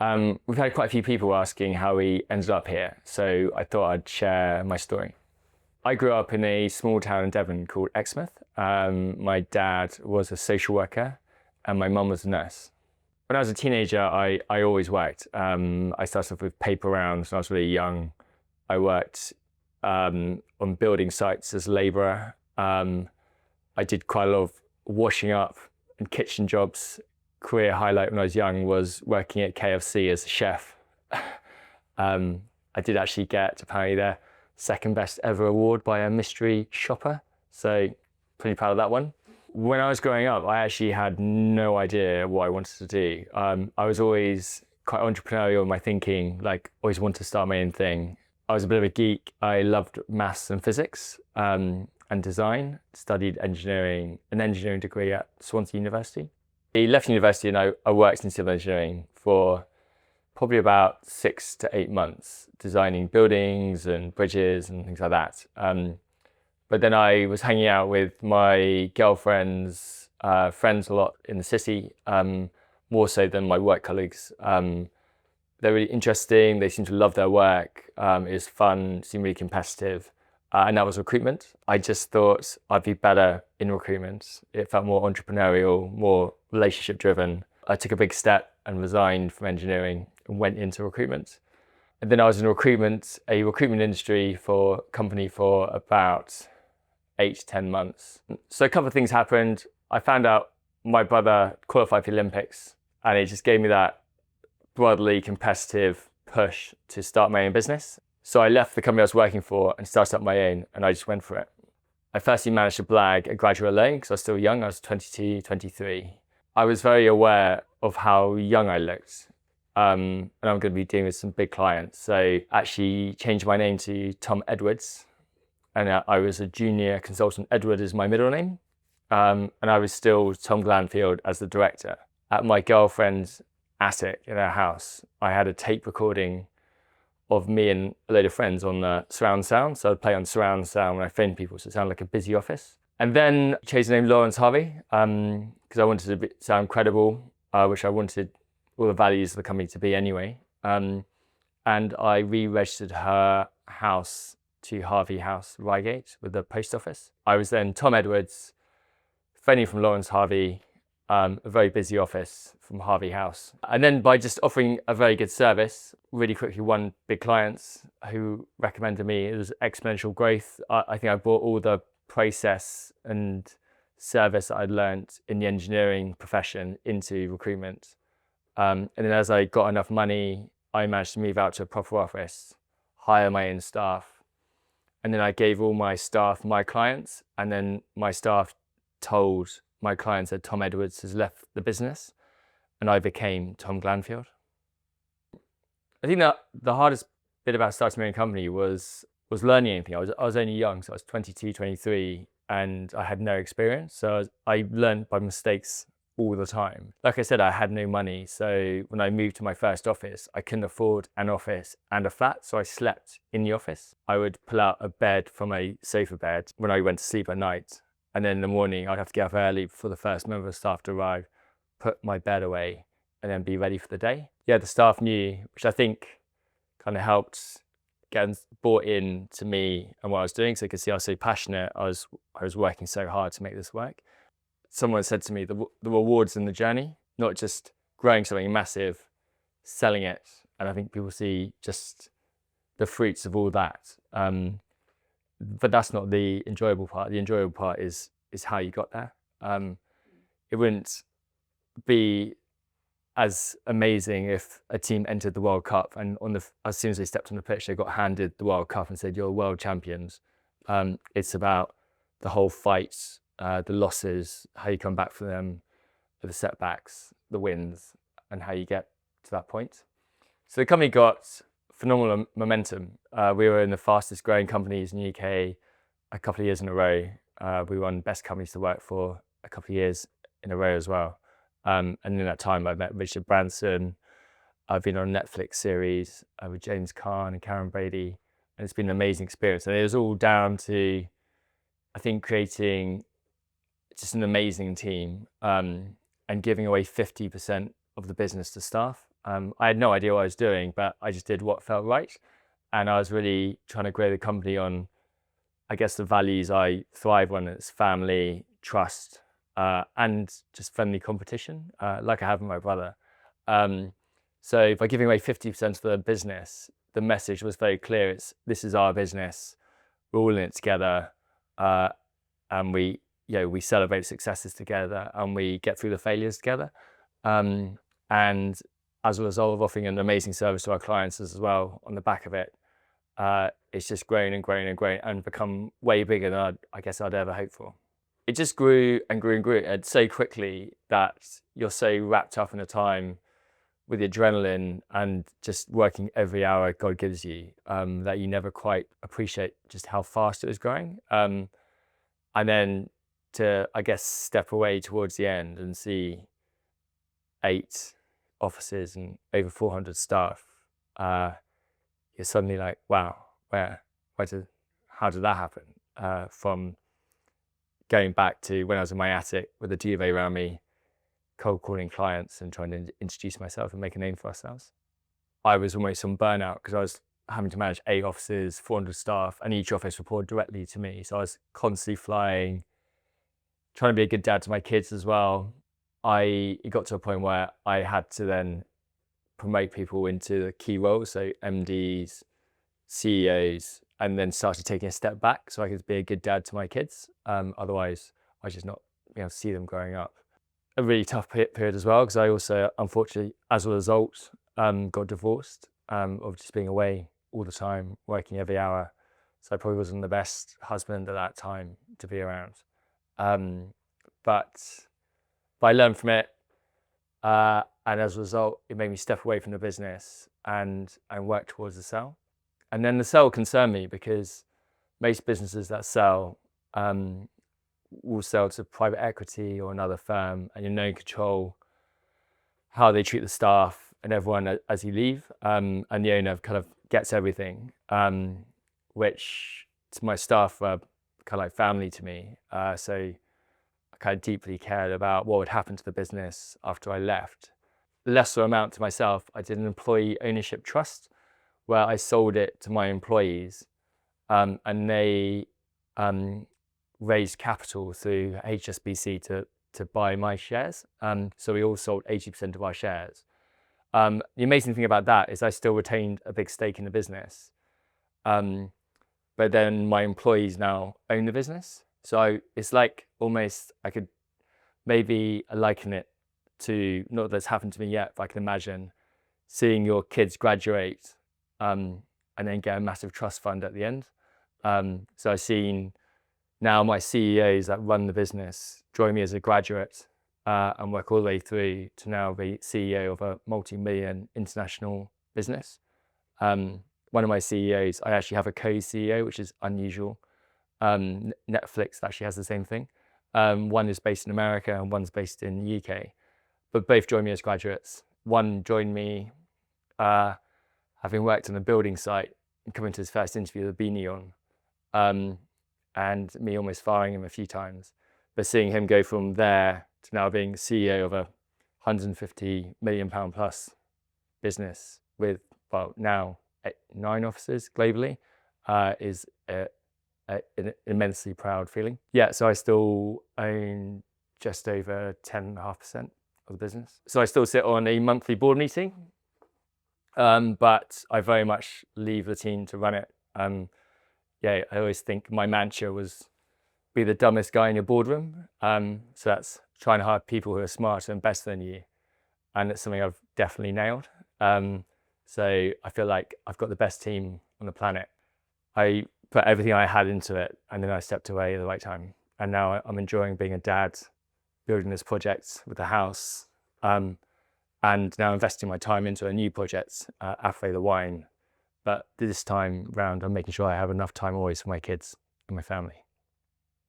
We've had quite a few people asking how we ended up here, so I thought I'd share my story. I grew up in a small town in Devon called Exmouth. My dad was a social worker and my mum was a nurse. When I was a teenager, I always worked. I started off with paper rounds when I was really young. I worked on building sites as a labourer. I did quite a lot of washing up and kitchen jobs. Career highlight when I was young was working at KFC as a chef. I did actually get apparently their second best ever award by a mystery shopper. So pretty proud of that one. When I was growing up, I actually had no idea what I wanted to do. I was always quite entrepreneurial in my thinking, like always wanted to start my own thing. I was a bit of a geek. I loved maths and physics and design. Studied engineering, an engineering degree at Swansea University. I left university and I worked in civil engineering for probably about 6 to 8 months, designing buildings and bridges and things like that. But then I was hanging out with my girlfriend's friends a lot in the city, more so than my work colleagues. They're really interesting. They seem to love their work. It was fun, seemed really competitive. And that was recruitment. I just thought I'd be better in recruitment. It felt more entrepreneurial, more relationship driven. I took a big step and resigned from engineering and went into recruitment. And then I was in a recruitment industry for a company for about 8 to 10 months. So a couple of things happened. I found out my brother qualified for the Olympics, and it just gave me that brotherly competitive push to start my own business. So I left the company I was working for and started up my own, and I just went for it. I firstly managed to blag a graduate loan because I was still young. I was 22, 23. I was very aware of how young I looked, and I'm going to be dealing with some big clients. So actually changed my name to Tom Edwards, and I was a junior consultant. Edward is my middle name, and I was still Tom Glanfield as the director. At my girlfriend's attic in her house, I had a tape recording of me and a load of friends on the surround sound. So I'd play on surround sound when I phoned people, so it sounded like a busy office. And then changed the name Lawrence Harvey because I wanted to sound credible, which I wanted all the values of the company to be anyway. And I re-registered her house to Harvey House, Reigate, with the post office. I was then Tom Edwards, phoning from Lawrence Harvey, a very busy office from Harvey House. And then by just offering a very good service, really quickly won big clients who recommended me. It was exponential growth. I think I brought all the process and service that I'd learned in the engineering profession into recruitment. And then as I got enough money, I managed to move out to a proper office, hire my own staff. And then I gave all my staff my clients, and then my staff told my clients that Tom Edwards has left the business, and I became Tom Glanfield. I think that the hardest bit about starting my own company was learning anything. I was only young, so I was 22, 23, and I had no experience. So I learned by mistakes all the time. Like I said, I had no money. So when I moved to my first office, I couldn't afford an office and a flat. So I slept in the office. I would pull out a bed from a sofa bed when I went to sleep at night. And then in the morning, I'd have to get up early before the first member of staff to arrive, put my bed away, and then be ready for the day. Yeah, the staff knew, which I think kind of helped get bought in to me and what I was doing. So they could see I was so passionate. I was working so hard to make this work. Someone said to me, the rewards in the journey, not just growing something massive, selling it. And I think people see just the fruits of all that. But that's not the enjoyable part. The enjoyable part is how you got there. It wouldn't be as amazing if a team entered the World Cup and as soon as they stepped on the pitch, they got handed the World Cup and said, "You're world champions." It's about the whole fight, the losses, how you come back from them, the setbacks, the wins, and how you get to that point. So the company got phenomenal momentum. We were in the fastest growing companies in the UK a couple of years in a row. We won best companies to work for a couple of years in a row as well. And in that time, I met Richard Branson. I've been on a Netflix series with James Caan and Karen Brady, and it's been an amazing experience. And it was all down to, I think, creating just an amazing team and giving away 50% of the business to staff. I had no idea what I was doing, but I just did what felt right. And I was really trying to grow the company on, I guess, the values I thrive on. It's family, trust, and just friendly competition, like I have with my brother. So by giving away 50% of the business, the message was very clear. This is our business. We're all in it together, and we celebrate successes together, and we get through the failures together. And as a result of offering an amazing service to our clients as well, on the back of it, it's just grown and grown and grown and become way bigger than I guess I'd ever hoped for. It just grew and grew and grew, and so quickly that you're so wrapped up in the time with the adrenaline and just working every hour God gives you, that you never quite appreciate just how fast it was growing. And then to, I guess, step away towards the end and see 8 offices and over 400 staff, you're suddenly like, wow, how did that happen? From going back to when I was in my attic with a duvet around me, cold calling clients and trying to introduce myself and make a name for ourselves. I was almost on burnout because I was having to manage 8 offices, 400 staff, and each office reported directly to me. So I was constantly flying, trying to be a good dad to my kids as well. It got to a point where I had to then promote people into the key roles, so MDs, CEOs, and then started taking a step back so I could be a good dad to my kids. Otherwise, I just not be able to see them growing up. A really tough period as well, because I also, unfortunately, as a result, got divorced, of just being away all the time, working every hour. So I probably wasn't the best husband at that time to be around. But I learned from it, and as a result, it made me step away from the business and work towards the sale. And then the sale concerned me because most businesses that sell will sell to private equity or another firm, and you're no control how they treat the staff and everyone as you leave, and the owner kind of gets everything, which to my staff were kind of like family to me. So I kind of deeply cared about what would happen to the business after I left. The lesser amount to myself, I did an employee ownership trust where I sold it to my employees, and they raised capital through HSBC to buy my shares. So we all sold 80% of our shares. The amazing thing about that is I still retained a big stake in the business. But then my employees now own the business. So it's like almost, I could maybe liken it to, not that that's happened to me yet, but I can imagine seeing your kids graduate and then get a massive trust fund at the end. So I've seen now my CEOs that run the business join me as a graduate and work all the way through to now be CEO of a multi-million international business. One of my CEOs, I actually have a co-CEO, which is unusual. Netflix actually has the same thing. One is based in America and one's based in the UK, but both joined me as graduates. One joined me having worked on a building site and coming to his first interview with a beanie on, and me almost firing him a few times. But seeing him go from there to now being CEO of a £150 million plus business with, well, now 9 offices globally, is an immensely proud feeling. Yeah, so I still own just over 10.5% of the business. So I still sit on a monthly board meeting, but I very much leave the team to run it. Yeah, I always think my mantra was be the dumbest guy in your boardroom. So that's trying to hire people who are smarter and better than you. And it's something I've definitely nailed. So I feel like I've got the best team on the planet. I put everything I had into it, and then I stepped away at the right time. And now I'm enjoying being a dad, building this project with the house, and now investing my time into a new project, Apres the wine. But this time round, I'm making sure I have enough time always for my kids and my family.